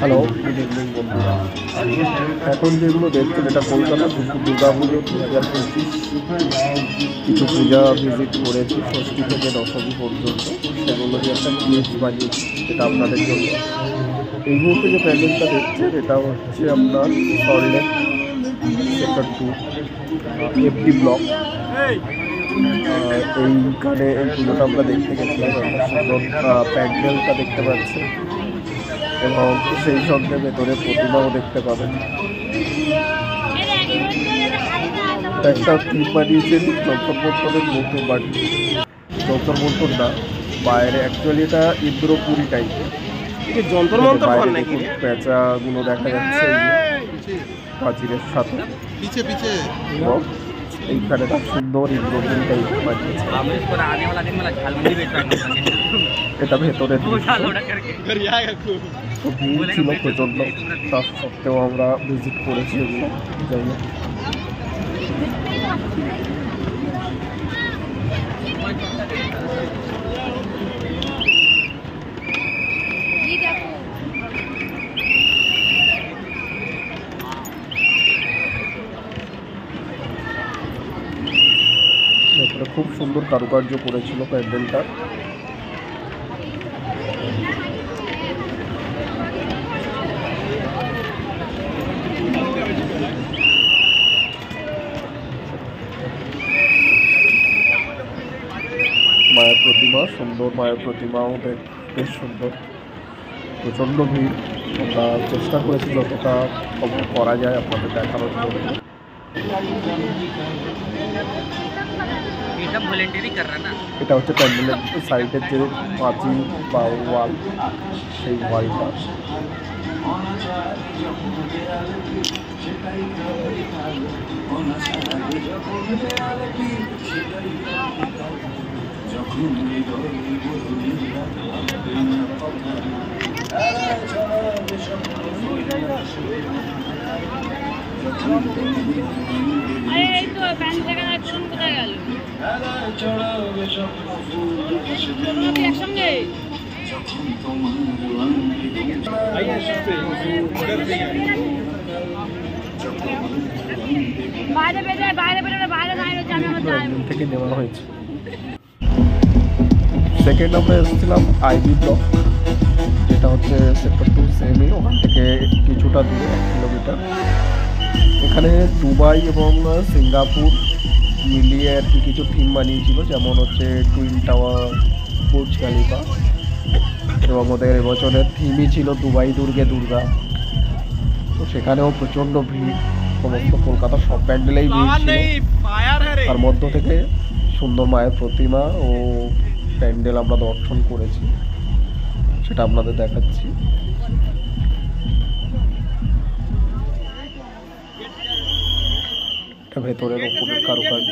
Hello, good evening বন্ধুরা। এখন যেগুলো দেখছেন এটা কলকাতা দুর্গা পুজো 2025 কিছু পূজা ভিজিট করেছি ষষ্ঠী থেকে দশমী পর্যন্ত। সেগুলোরই একটা ক্লিপস বানিয়েছি যেটা আপনাদের জন্য। এই মুহূর্তে যে প্যান্ডেলটা দেখছেন এটা হচ্ছে আপনার সল্টলেক সেক্টর 2 FD ব্লক। এইখানে এই পুজোটা আমরা দেখতে গেছিলাম। একটা সুন্দর প্যান্ডেলটা দেখতে পাচ্ছি এবং সেই সঙ্গে ভেতরে প্রতিমাও দেখতে পাবেন। একটা ক্লিপ বানিয়েছেন যন্তর মন্তরের মতো, বাট যন্তর মন্তর না, বাইরে অ্যাকচুয়ালি এটা ইন্দ্রপুরী টাইপের। যন্তর মন্তর দেখুন পেঁচাগুলো দেখা যাচ্ছে প্রাচীরের সাথে এবং এইখানে একটা সুন্দর ইন্দ্রপুরী টাইপের বানিয়েছে। এটা ভেতরে ছিল প্রচণ্ড, তার সত্ত্বেও আমরা ভিজিট করেছি এগুলো। যাই হোক, ভেতরে খুব সুন্দর কারুকার্য করেছিল প্যান্ডেলটা। মায়ের প্রতিমা, সুন্দর মায়ের প্রতিমাও বেশ সুন্দর। প্রচণ্ড ভিড়, আমরা চেষ্টা করেছি যতটা করা যায় আপনাদের দেখানোর জন্য। এটা হচ্ছে প্যান্ডেলের সাইডের যে পাঁচিল বা ওয়াল, সেই ওয়ালটা। থেকে নেওয়া হয়েছে। সেকেন্ড আমরা এসেছিলাম IB ব্লক, যেটা হচ্ছে সেক্টর 2 সেমি, ওখান থেকে কিছুটা দূরে 1 কিলোমিটার। এখানে দুবাই এবং সিঙ্গাপুর মিলিয়ে আর কি কিছু থিম বানিয়েছিল, যেমন হচ্ছে টুইন টাওয়ার, বুর্জ খলিফা, এবং ওদের এবছরের থিমই ছিল দুবাই দুর্গে দুর্গা। তো সেখানেও প্রচণ্ড ভিড়, সমস্ত কলকাতার সব প্যান্ডেলেই ভিড় ছিল। তার মধ্য থেকে সুন্দর মায়ের প্রতিমা ও প্যান্ডেল আমরা দর্শন করেছি, সেটা আপনাদের দেখাচ্ছি। এটা ভেতরের ওপরের কারুকার্য।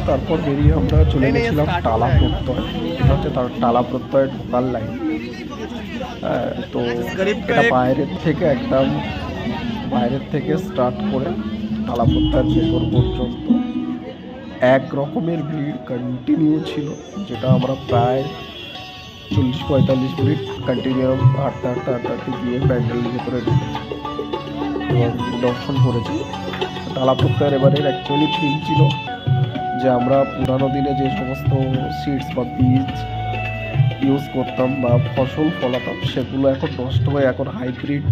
তারপর বেরিয়ে আমরা চলে গেছিলাম টালা প্রত্যয়। এটা হচ্ছে তার টালা প্রত্যয়ের ঢোকার লাইন। তো এটা বাইরের থেকে স্টার্ট করে টালা প্রত্যয়ের ভেতর পর্যন্ত এক রকমের ভিড় কন্টিনিউ ছিল, যেটা আমরা প্রায় 40-45 মিনিট কন্টিনিউ হাঁটতে গিয়ে প্যান্ডেলের ভেতরে ঢুকেছি এবং দর্শন করেছি। টালা প্রত্যয়ের এবারের অ্যাকচুয়ালি থিম ছিল যে আমরা পুরানো দিনে যে সমস্ত সিডস বা বীজ ইউজ করতাম বা ফসল ফলাতাম, সেগুলো এখন নষ্ট হয়ে এখন হাইব্রিড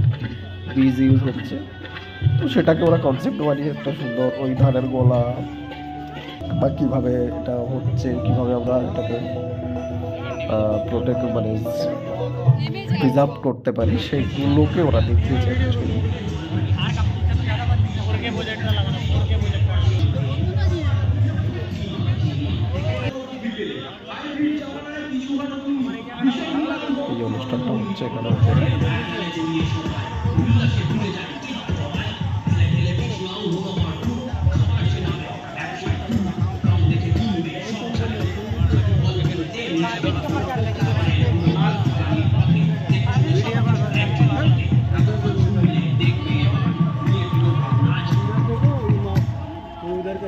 বীজ ইউজ হচ্ছে। তো সেটাকে ওরা কনসেপ্ট বানিয়ে একটা সুন্দর ওই ধানের গোলা বা কীভাবে এটা হচ্ছে, কীভাবে আমরা এটাকে প্রোটেক্ট মানে প্রিজার্ভ করতে পারি, সেগুলোকে ওরা দেখিয়েছে। হচ্ছে এখানে উপরে।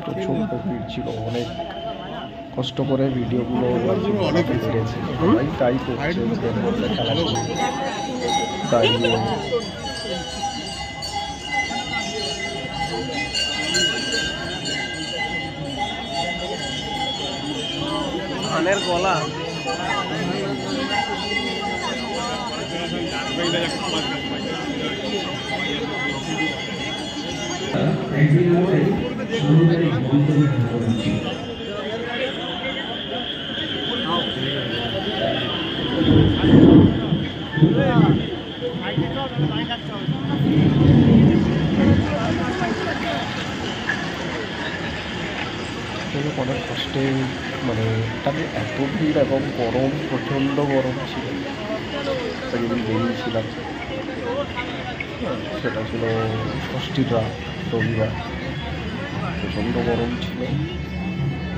প্রচন্ড ভিড় ছিল, অনেক কষ্ট করে ভিডিওগুলো পেরেছি। সবাই তাই করছে, দাঁড়িয়ে ধানের গলা অনেক কষ্টে, মানে এখানে এত ভিড় এবং গরম, প্রচণ্ড গরম ছিল। যেদিন বেরিয়েছিলাম সেটা ছিল ষষ্ঠীর রাত, রবিবার, প্রচণ্ড গরম ছিল।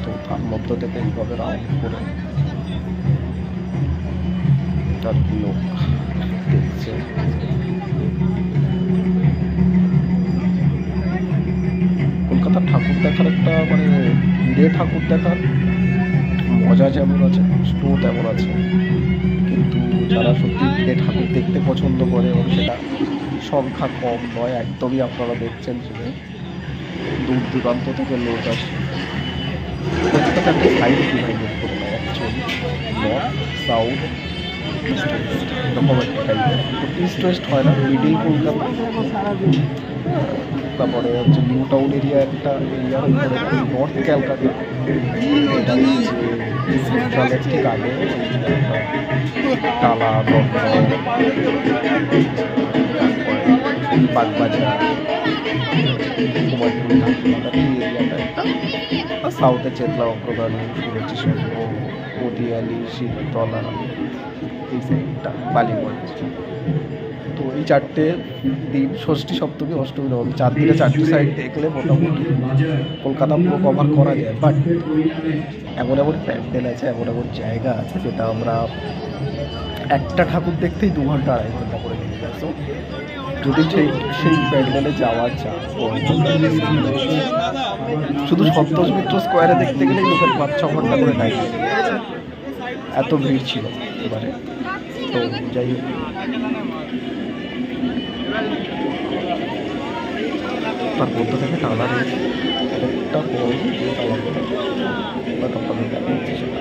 তো তার মধ্য থেকে এইভাবে রাউন্ড করে তার লোক দেখছে। কলকাতার ঠাকুর দেখার একটা, মানে ভিড়ে ঠাকুর দেখার মজা যেমন আছে, কষ্টও তেমন আছে। কিন্তু যারা সত্যি ভিড়ে ঠাকুর দেখতে পছন্দ করে, এবং সেটা সংখ্যা কম নয় একদমই, আপনারা দেখছেন যে দূর দূরান্ত থেকে লোক আসে। কলকাতাতে একটা সাইড ডিভাইডেড করে নেয় actually, north south east West এরকম একটা টাইপের। তো ইস্ট ওয়েস্ট হয় না, মিডিল কলকাতা, তারপরে হচ্ছে নিউ টাউন এরিয়া একটা এরিয়া, নর্থ ক্যালকাটা, সেন্ট্রালের ঠিক আগে টালা, বাগবাজার, কুমারটুলি, এই এরিয়াটা একটা। সাউথে চেতলা, অগ্রগামী, সুরচি সঙ্গ, মদিয়ালি, শিবতলা, এই সাইডটা বালিগঞ্জ। তো এই চারটে দিন, ষষ্ঠী, সপ্তমী, অষ্টমী, নবমী, 4 দিনে 4টে সাইড দেখলে মোটামুটি কলকাতা পুরো কভার করা যায়। বাট এমন এমন প্যান্ডেল আছে, এমন এমন জায়গা আছে যেটা আমরা একটা ঠাকুর দেখতেই 2 ঘন্টা 2.5 ঘন্টা করে লেগে যায়। সো যদি সেই প্যান্ডেলে যাওয়ার চান্স, শুধু সন্তোষ মিত্র স্কোয়ারে দেখতে গেলেই লোকের 5-6 ঘন্টা করে টাইম লেগে গেছে, এত ভিড় ছিল এবারে। তো যাই হোক, তার মধ্য থেকে টানা রয়েছে একটা বড় টানা করে আপনাদের দেখা যাচ্ছে সেটা।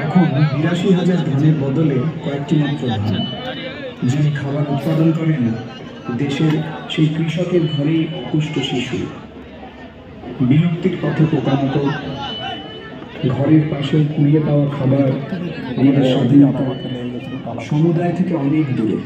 এখন ৮২,০০০ ধানের বদলে কয়েকটি মাত্র ধান। যিনি খাবার উৎপাদন করেন দেশের সেই কৃষকের ঘরেই অপুষ্ট শিশু। বিলুপ্তির পথে পোকামাকড়, ঘরের পাশে কুড়িয়ে পাওয়া খাবার আমাদের স্বাধীনতা সমুদায় থেকে অনেক দূরে।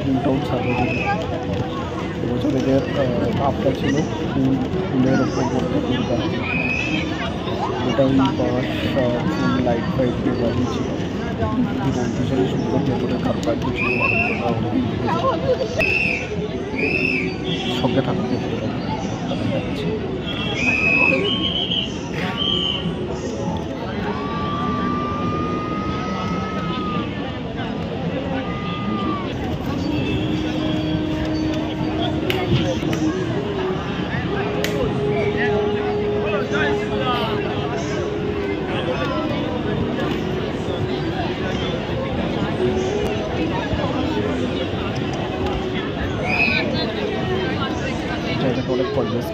নিউ টাউন সার্বজনীন এবছর এদের ভাবটা ছিল ফুলের ওপর বলতে দুর্গা, ওটাই বাঁশ, ফুল, লাইট ফাইট দিয়ে বানিয়েছিল। ভীষণ সুন্দর ভেতরে কারুকার্য ছিল, সঙ্গে থাকতে যাচ্ছে।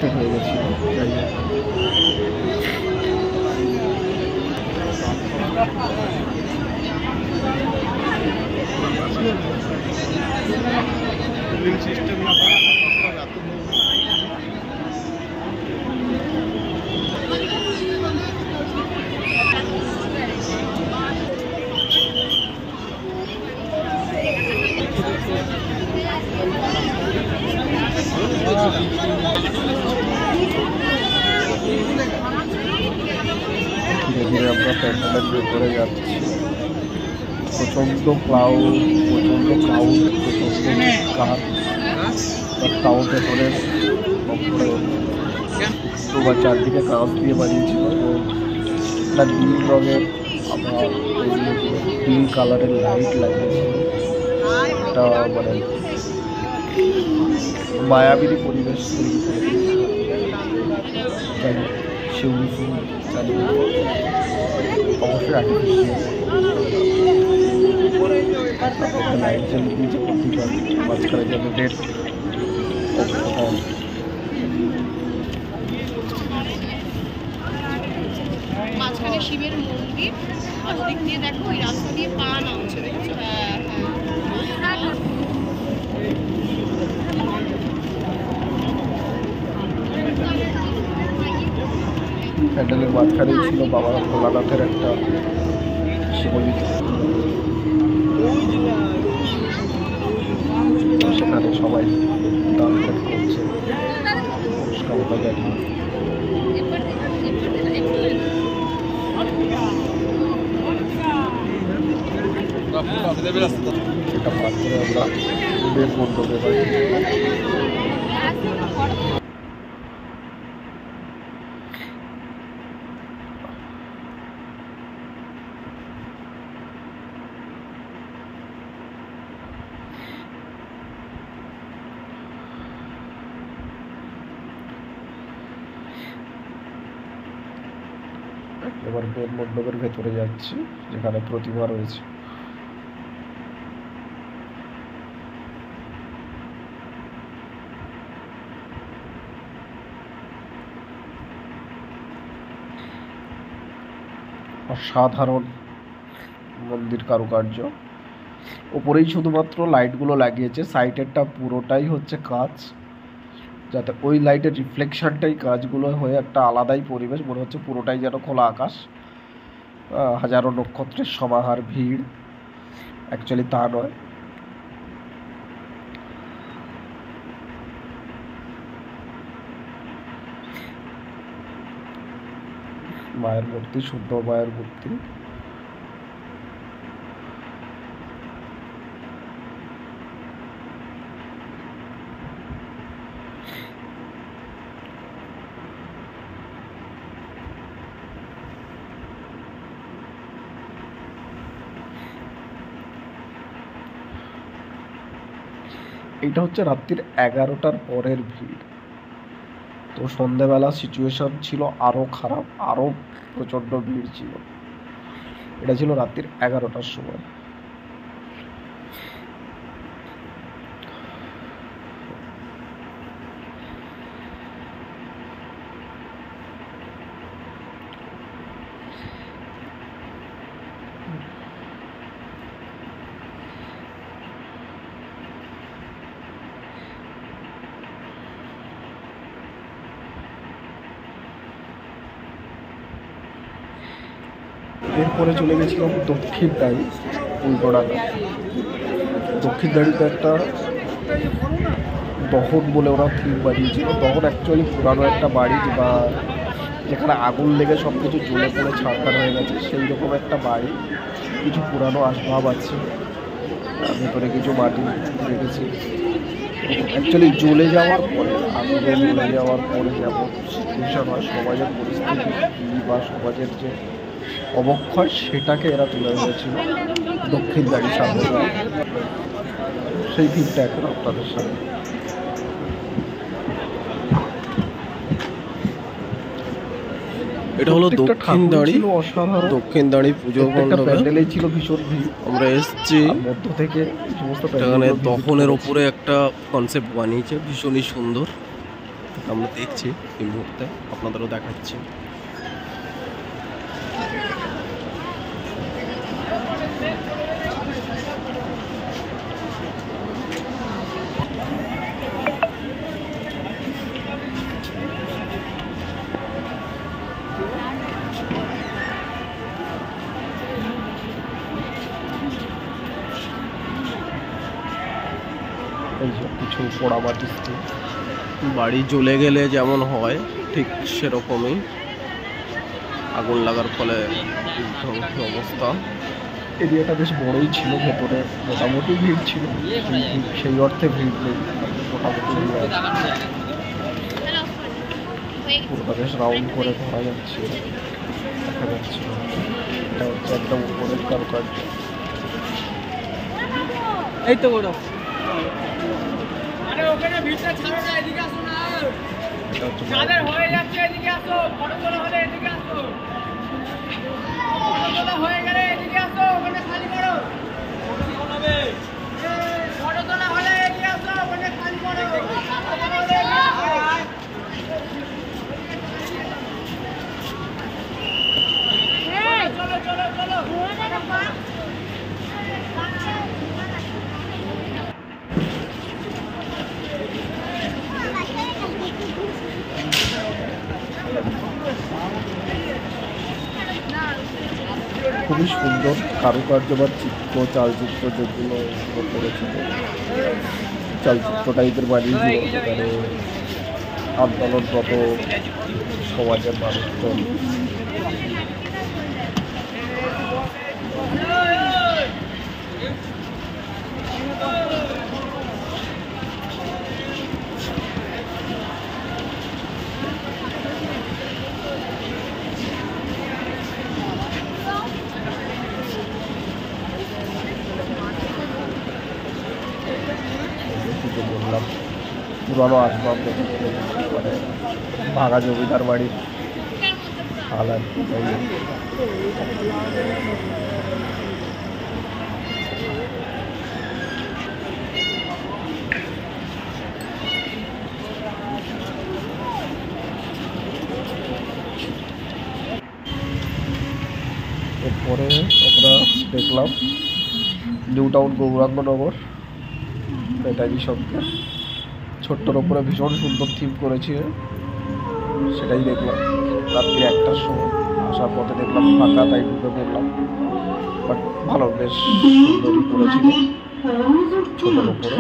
কনজেস্টেড হয়ে গেছিল। যাই হোক, ধীরে ধীরে আমরা প্যান্ডেলের ভেতরে যাচ্ছি। প্রচণ্ড ক্লাউড, প্রচণ্ড কাজ, টাউনে করে তোমার চারদিকে কাজ দিয়ে বানিয়েছিল এবং একটা নীল রঙের আমার নীল কালারের লাইট লাগিয়েছিল। এটা মানে মায়াবী পরিবেশ তৈরি করে শিউলি ফুল চালিয়ে, অবশ্যই আর্টিফিশিয়াল লাইট জ্বালিয়ে দিয়েছে প্রতিবার। মাঝখানে যাবে রেড মাঝখানে শিবের মন্দির, আর ওদিক দিয়ে দেখো ওই রাস্তা দিয়ে পা নামছে, দেখছো? প্যান্ডেলের মাঝখানেই ছিল বাবা ভোলানাথের একটা শিবলিঙ্গ। সেখানে সবাই দান করছে পুরস্কার জানিয়ে। এটা পার করে আমরা বেশ মণ্ডপে পাই। এবার মেন মণ্ডপের ভেতরে যাচ্ছি, যেখানে প্রতিমা রয়েছে। অসাধারণ মন্দির কারুকার্য। ওপরেই শুধুমাত্র লাইটগুলো লাগিয়েছে, সাইডেরটা পুরোটাই হচ্ছে কাজ, যাতে ওই লাইটের রিফ্লেকশনটাই কাজগুলো হয়ে একটা আলাদাই পরিবেশ মনে হচ্ছে, পুরোটাই যেন খোলা আকাশ, হাজারো নক্ষত্রের সমাহার, ভিড়। অ্যাকচুয়ালি তা নয়। মায়ের মূর্তি, শুদ্ধ মায়ের মূর্তি। এটা হচ্ছে রাত্রির 11টার পরের ভিড়। তো সন্ধ্যেবেলা সিচুয়েশন ছিল আরও খারাপ, আরও প্রচণ্ড ভিড় ছিল। এটা ছিল রাত্রির 11টার সময়। এরপরে চলে গেছিলাম দক্ষিণ দাড়ি, উল্টোডাঙ্গা। দক্ষিণ দাড়িতে একটা দহন বলে ওরা থিম বানিয়েছিল। দহন অ্যাকচুয়ালি পুরানো একটা বাড়ি, বা যেখানে আগুন লেগে সব কিছু জ্বলে পড়ে ছাড়খার হয়ে গেছে, সেই রকম একটা বাড়ি। কিছু পুরানো আসবাব আছে, ভেতরে কিছু মাটি রেখেছি। অ্যাকচুয়ালি জ্বলে যাওয়ার পরে, আগুনে জ্বলে যাওয়ার পরে যেমন সিচুয়েশন হয়, সমাজের পরিস্থিতি বা সমাজের যে অবক্ষয়, সেটাকে এরা তুলে ধরেছিল দক্ষিণ দাড়ির সামনে। সেই থিমটা এখন আপনাদের সামনে। এটা হলো দক্ষিণ দাড়ি, অসাধারণ দক্ষিণ দাড়ি পুজো মণ্ডপে প্যান্ডেলেই ছিল ভীষণ ভিড়। আমরা এসছি। মধ্য থেকে সমস্ত এখানে দহনের ওপরে একটা কনসেপ্ট বানিয়েছে, ভীষণই সুন্দর। আমরা দেখছি এই মুহূর্তে, আপনাদেরও দেখাচ্ছি। এই যে কিছু পোড়ামাটির স্তূপ। বাড়ি জ্বলে গেলে যেমন হয় ঠিক সেরকমই আগুন লাগার ফলে ধ্বংস অবস্থা। এরিয়াটা বেশ বড়ই ছিল, ভেতরে মোটামুটি ভিড় ছিল, সেই অর্থে ভিড় নেই, মোটামুটি ভিড় আছে। পুরোটা বেশ রাউন্ড করে ধরা যাচ্ছে, দেখা যাচ্ছে। এটা হচ্ছে একদম উপরের কারুকার্য। এই তো বড় এটা হচ্ছে খুবই সুন্দর কারুকার্য বা চিত্র, চালচিত্র যেগুলো করেছিল, চালচিত্র টাইপের বানিয়েছিল। সেখানে আন্দোলনরত সমাজের মানুষজন বললাম পুরানো আসবাব মানে ভাঙা জমিদার বাড়ির হালাত। এরপরে আমরা দেখলাম নিউ টাউন গৌরাঙ্গনগর নেতাজি সঙ্গে ছোট্টর ওপরে ভীষণ সুন্দর থিম করেছে, সেটাই দেখলাম। রাত্রি 1টার সময় আসার পথে দেখলাম ফাঁকা, তাই ঢুকে পড়লাম। বাট ভালো, বেশ সুন্দরই করেছিল, ছোটোর ওপরে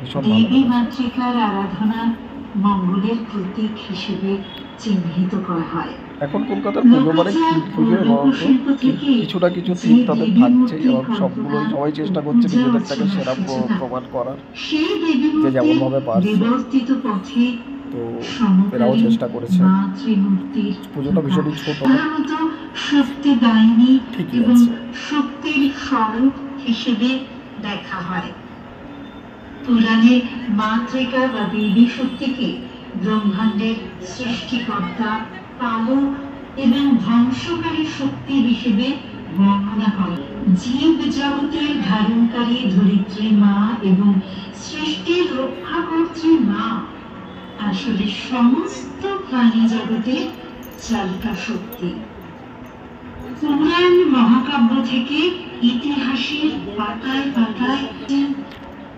ভীষণ দেবী ভালো। মাতৃকার আরাধনা মঙ্গলের প্রতীক হিসেবে চিহ্নিত করা হয়। এখন কলকাতার পুজো মানে পুজো কিছু না কিছু থিম তাদের থাকছে, এবং সবগুলোই সবাই চেষ্টা করছে নিজেদেরটাকে সেরা প্রমাণ করার, সেই দেবী যে যেমনভাবে পারছে। বিবর্তিত পথে তো এরাও চেষ্টা করেছে। মাতৃমূর্তির পুজোটা ভীষণই ছোট, সাধারণত শক্তিদায়িনী ঠিকই এবং আছে। শক্তির স্বরূপ হিসেবে দেখা হয়। পুরাণে মাতৃকা বা দেবী শক্তিকে ব্রহ্মাণ্ডের সৃষ্টিকর্তা, পালক এবং ধ্বংসকারী শক্তি হিসেবে বর্ণনা করে। জীব জগতের ধারণকারী ধরিত্রী মা এবং সৃষ্টির রক্ষাকর্ত্রী মা আসলে সমস্ত প্রাণী জগতের চালিকা শক্তি। পুরাণ মহাকাব্য থেকে ইতিহাসের পাতায় পাতায়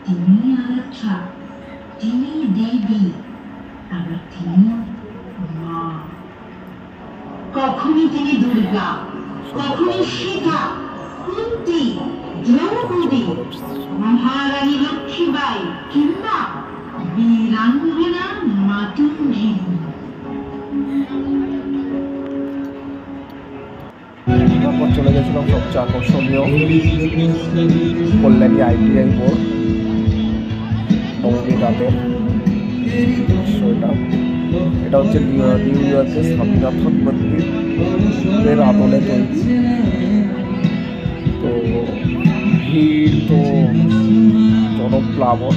তিনি আরাধ্যা, তিনি দেবী, আবার তিনি মা। কখনো তিনি দুর্গা, কখনো সীতা, কুন্তী, দ্রৌপদী, মহারানী লক্ষ্মীবাই কিংবা বীরাঙ্গনা মাতঙ্গিনী। তারপর চলে গেছিলাম সবচেয়ে আকর্ষণীয় কল্যাণী ITI বোর্ড, নবমী রাতের দৃশ্যটা। এটা হচ্ছে নিউ ইয়র্কের স্বামীনাথন মন্দিরের আদলে তৈরি। তো ভিড় তো জনপ্লাবন,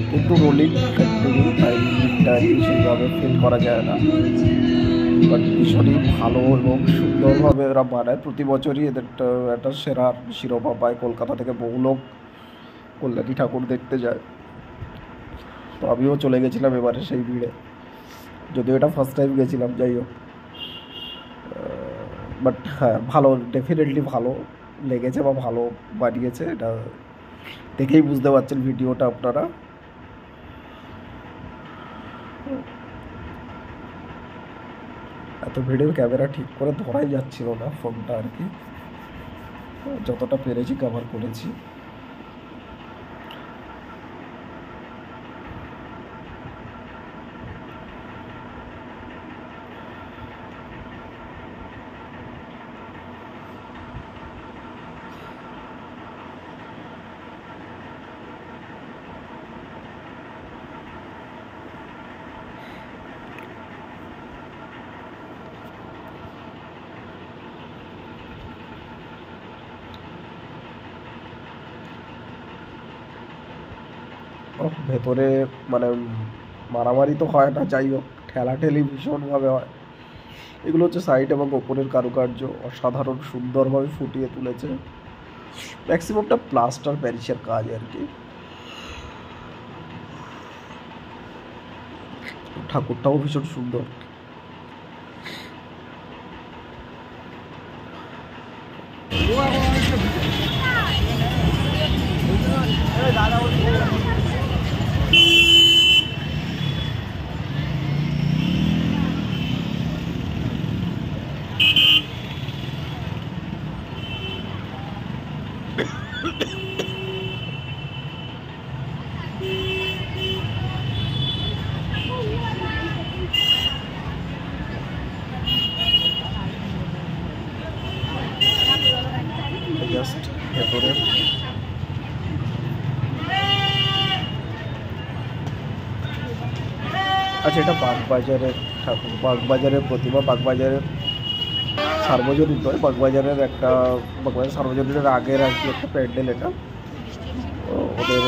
কিন্তু রোলিং কন্টিনিউ, তাই ভিড়টা সেইভাবে ফিল করা যায় না। বাট ভীষণই ভালো এবং সুন্দরভাবে এরা বানায়। প্রতি বছরই এদের একটা সেরা শিরোপা পায়। কলকাতা থেকে বহু লোক কল্যাণী ঠাকুর দেখতে যায়। তো আমিও চলে গেছিলাম এবারে সেই ভিড়ে। যদিও এটা ফার্স্ট টাইম গেছিলাম, যাই হোক। বাট হ্যাঁ, ভালো, ডেফিনেটলি ভালো লেগেছে বা ভালো বানিয়েছে, এটা দেখেই বুঝতে পারছেন ভিডিওটা আপনারা। এত ভিডিও ক্যামেরা ঠিক করে ধরাই যাচ্ছিল না ফোনটা আর কি, যতটা পেরেছি কভার করেছি। ভেতরে মানে মারামারি তো হয় না, যাই হোক ঠেলাঠেলি ভীষণভাবে হয়। এগুলো হচ্ছে সাইড এবং ওপরের কারুকার্য অসাধারণ সুন্দরভাবে ফুটিয়ে তুলেছে। ম্যাক্সিমামটা প্লাস্টার প্যারিসের কাজ আর কি। ঠাকুরটাও ভীষণ সুন্দর। জাস্ট ভেতরে আচ্ছা, এটা বাগবাজারের ঠাকুর, বাগবাজারের প্রতিমা, বাগবাজারের সার্বজনীন নয়, বাগবাজারের একটা, বাগবাজার সার্বজনীনের আগের আর কি একটা প্যান্ডেল এটা। ওদের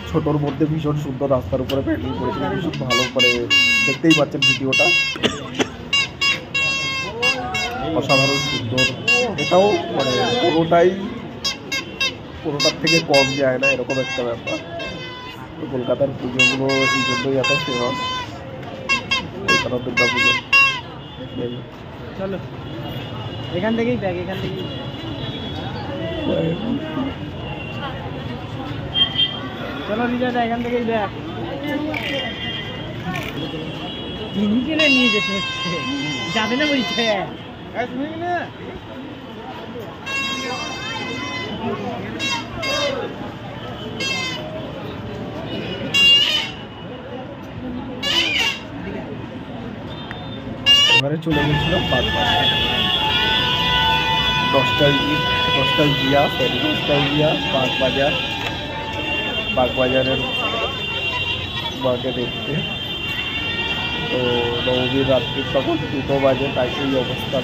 ছোটোর মধ্যে ভীষণ সুন্দর রাস্তার উপরে প্যান্ডেল করেছিল, ভীষণ ভালো করে দেখতেই পাচ্ছেন ভিডিওটা, অসাধারণ সুন্দর। এটাও মানে কোনোটার থেকে কম যায় না, এরকম একটা ব্যাপার। কলকাতার পুজোগুলো এই জন্যই এত ফেমাস, কলকাতা দুর্গা পুজো। চলো এখান থেকেই দেখ, এখান থেকেই চলো রিজাটা, এখান থেকেই দেখ। তিনি কেনে নিয়ে যেতে হচ্ছে, যাবে না বলছে। এবারে চলে গেছিলাম নস্টালজিয়া বাগবাজারের মাকে দেখতে। তো নবমীর রাত্রি তখন 2টো বাজে, তাই এই অবস্থা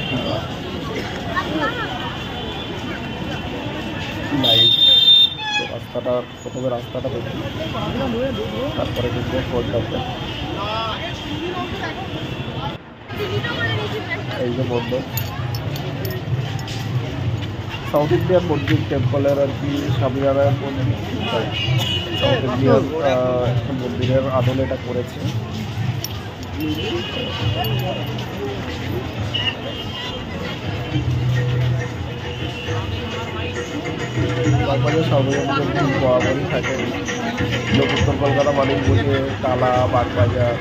লাইট। তো প্রথমে রাস্তাটা দেখি, তারপরে কিন্তু ফোনটাতে এই যে মন্দির, সাউথ ইন্ডিয়ান মন্দির টেম্পলের আর কি, স্বামীনারায়ণ মন্দির, সাউথ ইন্ডিয়ান একটা মন্দিরের আদলে এটা করেছে। বাগবাজার সর্বজনীন বরাবরই থাকে। উত্তর কলকাতা মানুষ বসে টালা, বাগবাজার,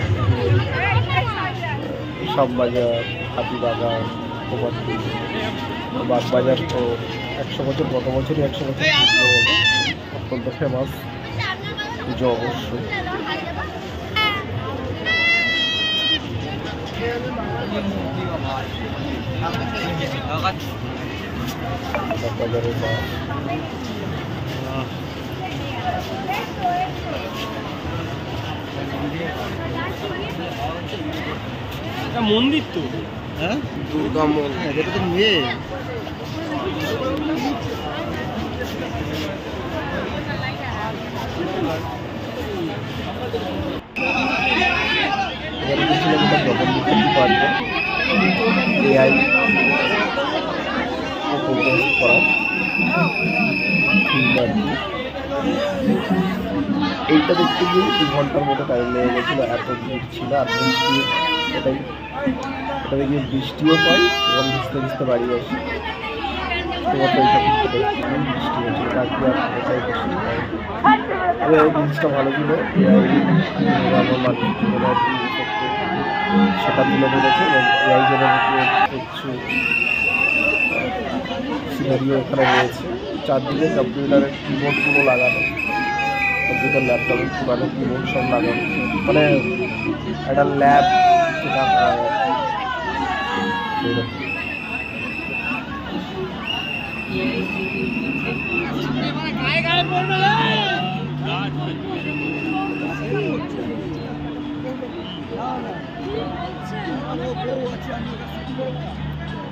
শ্যামবাজার, হাতিবাগান, কুমারটুলি। বাগবাজার তো 100 বছর, গত বছরই 100 বছর পুজো হলো, অত্যন্ত ফেমাস পুজো অবশ্যই। বাগবাজারের বা মন্দির তো, হ্যাঁ দুর্গা মন্দির, এটা তো মেয়ে। এখানে গেছিলাম এটা জগন্নাথ পার্কে, এআই করা ফিল্ম আর কি। এইটা দেখতে গিয়ে 2 ঘন্টার মতো টাইম লেগে গেছিলো, এত ভিড় ছিল। আর বৃষ্টি, এটা দেখি বৃষ্টিও পাই এবং ভিজতে ভিজতে বাড়ি আসি। শুধুমাত্র এইটা দেখতে বৃষ্টি হচ্ছে, বাকি আর কোথায় বৃষ্টি হয়। তবে এই জিনিসটা ভালো ছিল, আমার মাটির সেটা তুলে ধরেছে এবং এআই জেনারেটেড কিছু সিনারিও এখানে রয়েছে। চারদিকে কম্পিউটারের কিবোর্ডগুলো লাগানো, কম্পিউটার ল্যাপটপের পুরানো কিবোর্ড সব লাগানো, মানে একটা ল্যাব যেটা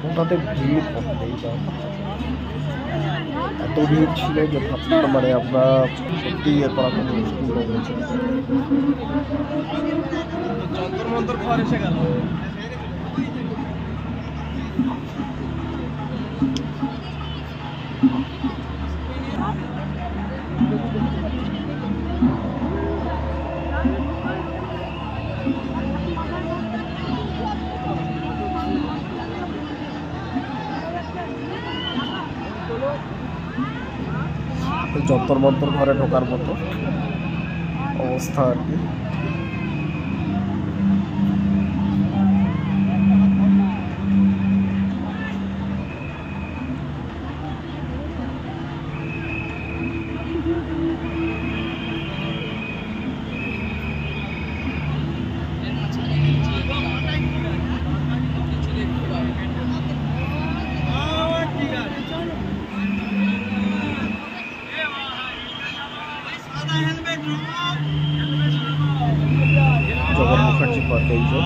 ওটাতে ভিড় করতেই পারে, এত ভিড় ছিল যে ভাবতে মানে আমরা সত্যি ইয়ে করা খুব মুশকিল হয়ে গেছে। যন্তর মন্তর ঘর এসে গেল। যন্তর মন্তর ঘরে ঢোকার মতো অবস্থা আর কি। জগন মুখার্জি পার্ক, এই যে